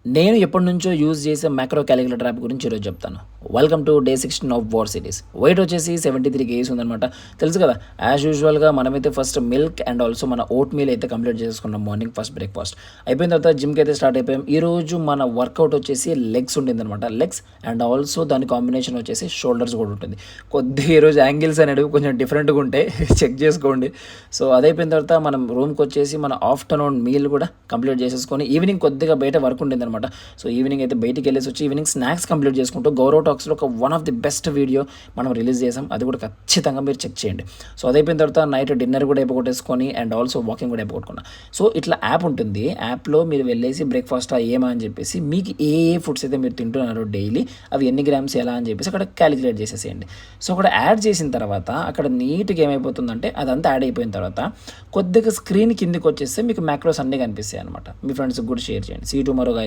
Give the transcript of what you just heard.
నేను ఎప్పటినుంచో యూజ్ చేసే మ్యాక్రో క్యాలిక్యులేటర్ యాప్ గురించి ఈరోజు చెప్తాను. Welcome to day 16 of war series. Weight వచ్చేసి 73 కేజీస్ ఉందనమాట. తెలుసు కదా, యాజ్ యూజువల్గా మనమైతే ఫస్ట్ మిల్క్ అండ్ ఆల్సో మన ఓట్ మీల్ అయితే కంప్లీట్ చేసుకున్నాం మార్నింగ్ ఫస్ట్ బ్రేక్ఫాస్ట్. అయిపోయిన తర్వాత జిమ్కి అయితే స్టార్ట్ అయిపోయాం. ఈరోజు మన వర్కౌట్ వచ్చేసి లెగ్స్ ఉండిందనమాట. లెగ్స్ అండ్ ఆల్సో దాని కాంబినేషన్ వచ్చేసి షోల్డర్స్ కూడా ఉంటుంది. కొద్దిగా ఈరోజు యాంగిల్స్ అనేవి కొంచెం డిఫరెంట్గా ఉంటాయి, చెక్ చేసుకోండి. సో అదైపోయిన తర్వాత మనం రూమ్కి వచ్చేసి మన ఆఫ్టర్నూన్ మీల్ కూడా కంప్లీట్ చేసేసుకొని ఈవినింగ్ కొద్దిగా బయట వర్క్ ఉండింది. సో ఈవినింగ్ అయితే బయటికి వెళ్ళేసి వచ్చి ఈవినింగ్ స్నాక్స్ కంప్లీట్ చేసుకుంటూ గౌరవ్ టాక్స్లో ఒక one of the best video మనం రిలీజ్ చేసాం. అది కూడా ఖచ్చితంగా మీరు చెక్ చేయండి. సో అదైపోయిన తర్వాత నైట్ డిన్నర్ కూడా అయిపోగొట్టేసుకొని అండ్ ఆల్సో వాకింగ్ కూడా అయిపోగొట్టుకున్నా. సో ఇట్లా యాప్ ఉంటుంది. యాప్లో మీరు వెళ్ళేసి బ్రేక్ఫాస్ట్ ఏమా అని చెప్పేసి మీకు ఏ ఫుడ్స్ అయితే మీరు తింటున్నారో డైలీ అవి ఎన్ని గ్రామ్స్ ఎలా అని చెప్పేసి అక్కడ క్యాలిక్యులేట్ చేసేసేయండి. సో అక్కడ యాడ్ చేసిన తర్వాత అక్కడ నీట్గా ఏమైపోతుందంటే అదంతా యాడ్ అయిపోయిన తర్వాత కొద్దిగా స్క్రీన్ కిందికి వచ్చేస్తే మీకు మ్యాక్రోస్ అన్నీ కనిపిస్తాయి అనమాట. మీ ఫ్రెండ్స్కి కూడా షేర్ చేయండి. See tomorrow guys.